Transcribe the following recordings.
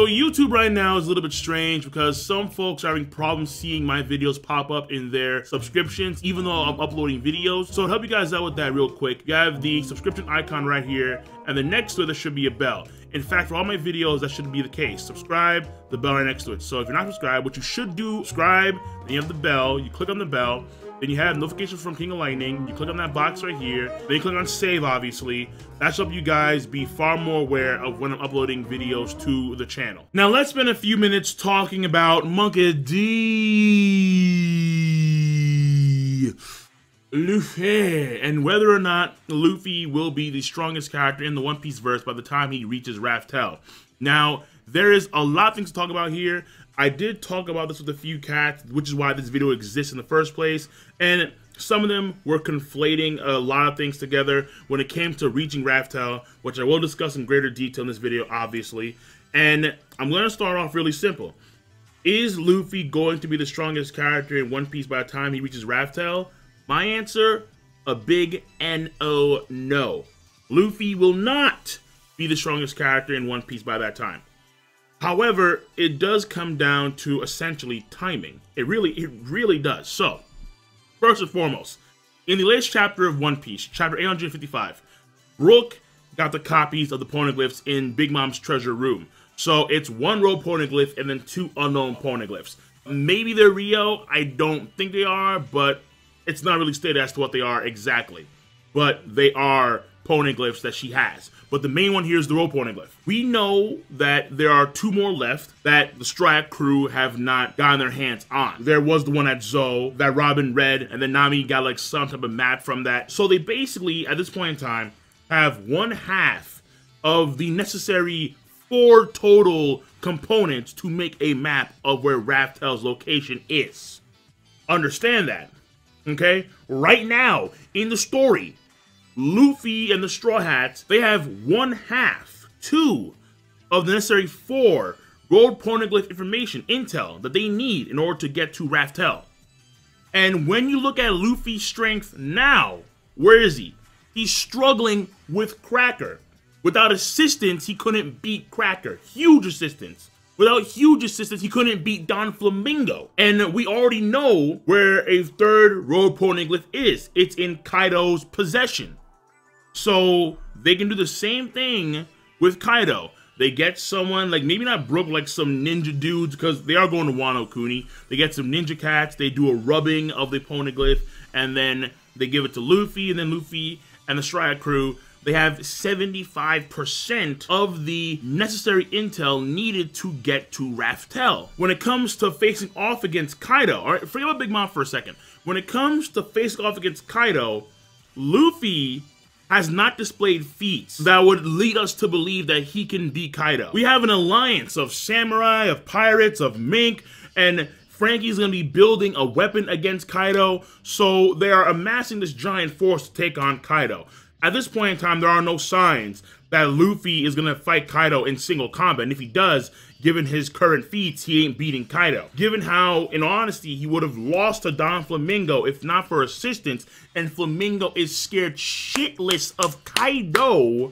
So YouTube right now is a little bit strange because some folks are having problems seeing my videos pop up in their subscriptions, even though I'm uploading videos. So to help you guys out with that real quick, you have the subscription icon right here, and then next to it, there should be a bell. In fact, for all my videos, that should be the case. Subscribe, the bell right next to it. So if you're not subscribed, what you should do, subscribe, then you have the bell, you click on the bell, then you have notifications from King of Lightning, you click on that box right here, then you click on save, obviously. That should help you guys be far more aware of when I'm uploading videos to the channel. Now let's spend a few minutes talking about Monkey D. Luffy, and whether or not Luffy will be the strongest character in the One Piece verse by the time he reaches Raftel. Now, there is a lot of things to talk about here. I did talk about this with a few cats, which is why this video exists in the first place, and some of them were conflating a lot of things together when it came to reaching Raftel, which I will discuss in greater detail in this video, obviously. And I'm going to start off really simple. Is Luffy going to be the strongest character in One Piece by the time he reaches Raftel? My answer, a big N-O, no. Luffy will not be the strongest character in One Piece by that time. However, it does come down to essentially timing. It really does. So, first and foremost, in the latest chapter of One Piece, chapter 855, Brook got the copies of the Poneglyphs in Big Mom's treasure room. So it's one Road Poneglyph and then two unknown Poneglyphs. Maybe they're Rio, I don't think they are, but it's not really stated as to what they are exactly. But they are Poneglyphs that she has. But the main one here is the Road Poneglyph. We know that there are two more left that the Strike crew have not gotten their hands on. There was the one at Zoe that Robin read, and then Nami got like some type of map from that. So they basically, at this point in time, have one half of the necessary 4 total components to make a map of where Raftel's location is. Understand that, okay? Right now, in the story, Luffy and the Straw Hats, they have 2 of the necessary 4 Road Poneglyph information, intel, that they need in order to get to Raftel. And when you look at Luffy's strength now, where is he? He's struggling with Cracker. Without assistance, he couldn't beat Cracker. Huge assistance. Without huge assistance, he couldn't beat Don Flamingo. And we already know where a 3rd Road Poneglyph is. It's in Kaido's possession. So they can do the same thing with Kaido. They get someone, like maybe not Brook, like some ninja dudes, because they are going to Wano Kuni. They get some ninja cats, they do a rubbing of the Poneglyph, and then they give it to Luffy, and then Luffy and the Strike crew, they have 75% of the necessary intel needed to get to Raftel. When it comes to facing off against Kaido, all right, forget about Big Mom for a second. When it comes to facing off against Kaido, Luffy has not displayed feats that would lead us to believe that he can beat Kaido. We have an alliance of samurai, of pirates, of mink, and Frankie's gonna be building a weapon against Kaido, so they are amassing this giant force to take on Kaido. At this point in time, there are no signs that Luffy is gonna fight Kaido in single combat, and if he does, given his current feats, he ain't beating Kaido. Given how, in honesty, he would have lost to Don Flamingo if not for assistance, and Flamingo is scared shitless of Kaido,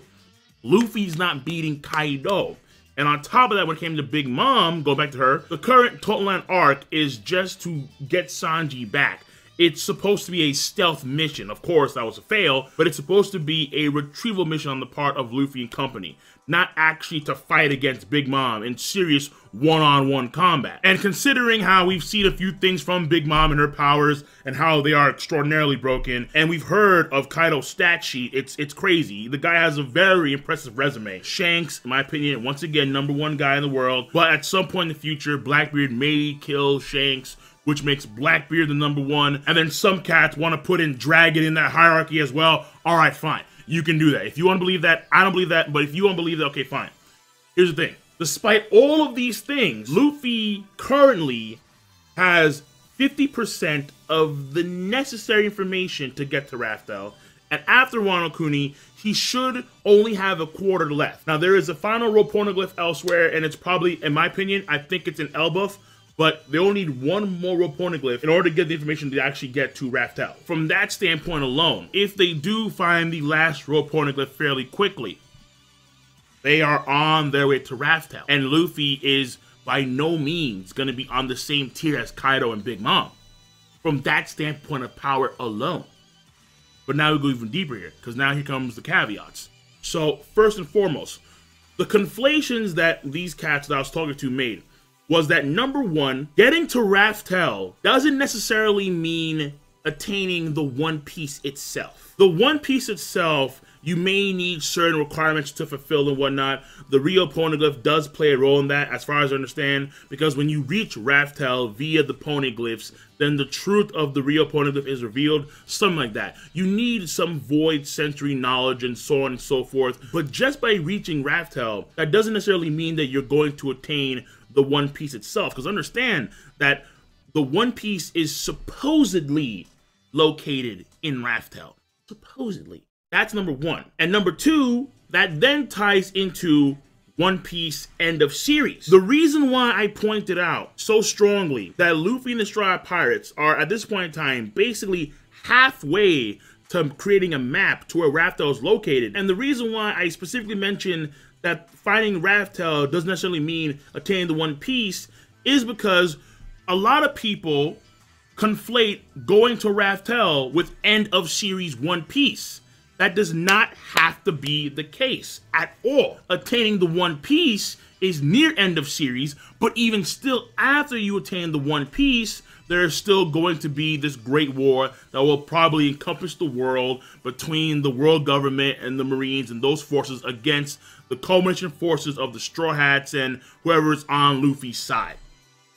Luffy's not beating Kaido. And on top of that, when it came to Big Mom, go back to her, the current Total Line arc is just to get Sanji back. It's supposed to be a stealth mission. Of course, that was a fail, but it's supposed to be a retrieval mission on the part of Luffy and company, not actually to fight against Big Mom in serious one-on-one combat. And considering how we've seen a few things from Big Mom and her powers and how they are extraordinarily broken, and we've heard of Kaido's stat sheet, it's crazy. The guy has a very impressive resume. Shanks, in my opinion, once again, #1 guy in the world, but at some point in the future, Blackbeard may kill Shanks, which makes Blackbeard the #1, and then some cats want to put in Dragon in that hierarchy as well. Alright, fine. You can do that. If you want to believe that, I don't believe that, but if you want to believe that, okay, fine. Here's the thing. Despite all of these things, Luffy currently has 50% of the necessary information to get to Raftel, and after Wano Kuni, he should only have a quarter left. Now, there is a final Road Poneglyph elsewhere, and it's probably, in my opinion, I think it's in Elbaf, but they only need one more Road Poneglyph in order to get the information to actually get to Raftel. From that standpoint alone, if they do find the last Road Poneglyph fairly quickly, They are on their way to Raftel. And Luffy is by no means going to be on the same tier as Kaido and Big Mom from that standpoint of power alone. But now we go even deeper here, because now here comes the caveats. So first and foremost, the conflations that these cats that I was talking to made was that, number one, getting to Raftel doesn't necessarily mean attaining the One Piece itself. The One Piece itself, you may need certain requirements to fulfill and whatnot. The Road Poneglyph does play a role in that, as far as I understand, because when you reach Raftel via the Poneglyphs, then the truth of the Road Poneglyph is revealed, something like that. You need some void sensory knowledge and so on and so forth, but just by reaching Raftel, that doesn't necessarily mean that you're going to attain the One Piece itself, because understand that the One Piece is supposedly located in Raftel. Supposedly. That's number one. And number two, that then ties into One Piece end of series. The reason why I pointed out so strongly that Luffy and the Straw Hat Pirates are at this point in time basically halfway to creating a map to where Raftel is located. And the reason why I specifically mentioned that finding Raftel doesn't necessarily mean attaining the One Piece is because a lot of people conflate going to Raftel with end of series One Piece. That does not have to be the case at all. Attaining the One Piece is near end of series, but even still, after you attain the One Piece, there's still going to be this great war that will probably encompass the world between the world government and the Marines and those forces against the culmination forces of the Straw Hats and whoever's on Luffy's side.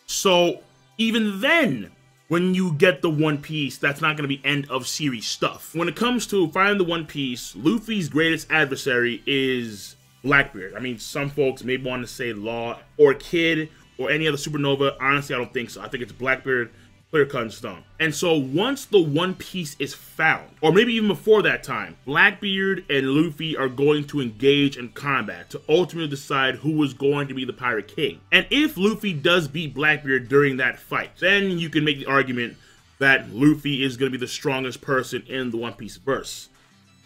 So even then, when you get the One Piece, that's not going to be end of series stuff. When it comes to finding the One Piece, Luffy's greatest adversary is Blackbeard. I mean, some folks may want to say Law or Kid or any other supernova. Honestly, I don't think so. I think it's Blackbeard, clear cut in stone. And so once the One Piece is found, or maybe even before that time, Blackbeard and Luffy are going to engage in combat to ultimately decide who is going to be the Pirate King. And if Luffy does beat Blackbeard during that fight, then you can make the argument that Luffy is going to be the strongest person in the One Piece verse.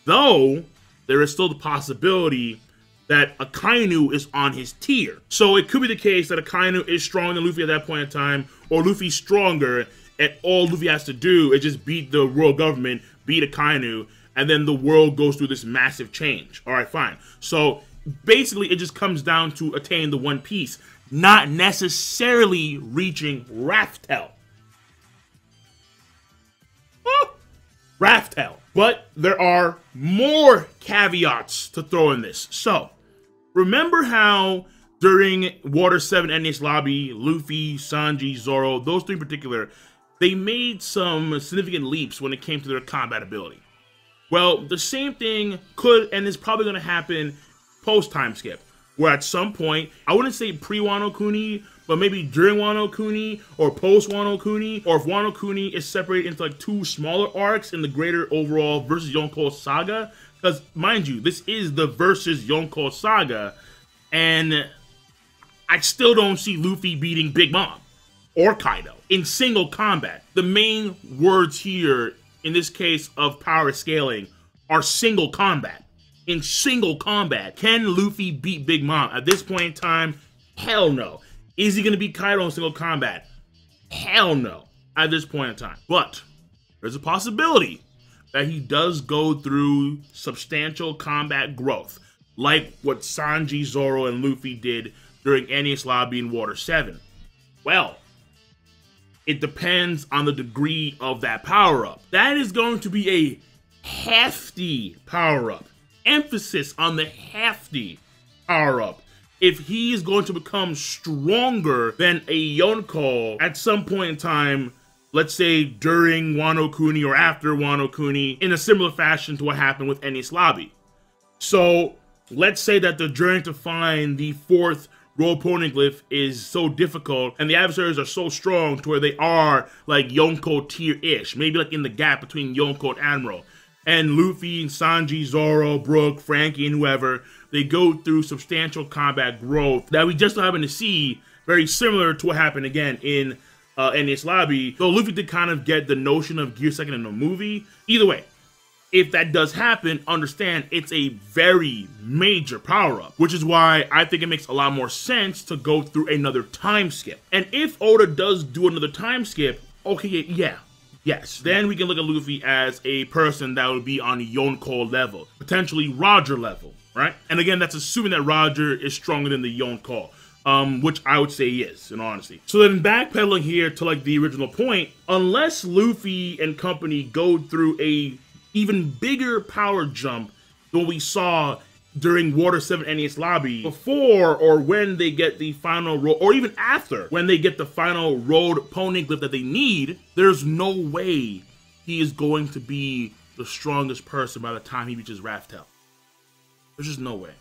Though, there is still the possibility that Akainu is on his tier. So it could be the case that Akainu is stronger than Luffy at that point in time, or Luffy's stronger, and all Luffy has to do is just beat the world government, beat Akainu, and then the world goes through this massive change. Alright, fine. So basically it just comes down to attaining the One Piece, not necessarily reaching Raftel. Raftel. But there are more caveats to throw in this. So, remember how during Water 7 NES Lobby, Luffy, Sanji, Zoro, those three in particular, they made some significant leaps when it came to their combat ability. Well, the same thing could and is probably going to happen post-time skip, where at some point, I wouldn't say pre-Wano Kuni, but maybe during Wano Kuni or post-Wano Kuni, or if Wano Kuni is separated into like two smaller arcs in the greater overall versus Yonko saga. Because, mind you, this is the versus Yonko saga, and I still don't see Luffy beating Big Mom or Kaido in single combat. The main words here, in this case of power scaling, are single combat. In single combat, can Luffy beat Big Mom? At this point in time, hell no. Is he going to beat Kaido in single combat? Hell no, at this point in time. But there's a possibility that he does go through substantial combat growth, like what Sanji, Zoro, and Luffy did during NES Lobby in Water 7. Well, it depends on the degree of that power-up. That is going to be a hefty power-up. Emphasis on the hefty power-up. If he is going to become stronger than a Yonko at some point in time, let's say during Wano Kuni or after Wano Kuni, in a similar fashion to what happened with NES Lobby. So, let's say that the journey to find the fourth Road Poneglyph is so difficult, and the adversaries are so strong to where they are like Yonko tier-ish, maybe like in the gap between Yonko and Admiral. And Luffy, Sanji, Zoro, Brook, Frankie, and whoever, they go through substantial combat growth that we just so happen to see, very similar to what happened again in NES Lobby. Though Luffy did kind of get the notion of Gear Second in the movie. Either way, if that does happen, understand it's a very major power-up, which is why I think it makes a lot more sense to go through another time skip. And if Oda does do another time skip, okay, yeah, yes, then we can look at Luffy as a person that would be on Yonko level, potentially Roger level, right? And again, that's assuming that Roger is stronger than the Yonko. Which I would say he is, in honesty. So then backpedaling here to like the original point, unless Luffy and company go through a even bigger power jump than we saw during Water 7 NES lobby, before or when they get the final road, or even after when they get the final Road Poneglyph that they need, there's no way he is going to be the strongest person by the time he reaches Raftel. There's just no way.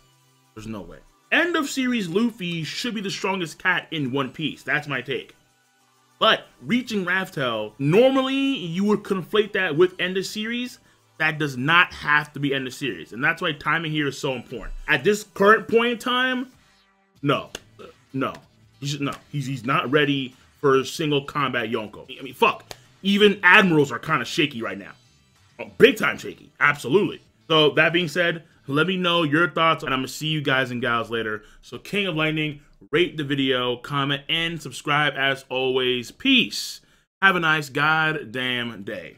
There's no way. End of series Luffy should be the strongest cat in One Piece. That's my take. But reaching Raftel, normally you would conflate that with end of series. That does not have to be end of series. And that's why timing here is so important. At this current point in time, no. He's not ready for a single combat Yonko. I mean, fuck. Even admirals are kind of shaky right now. Oh, big time shaky. Absolutely. So that being said, let me know your thoughts, and I'm going to see you guys and gals later. So King of Lightning, rate the video, comment, and subscribe as always. Peace. Have a nice goddamn day.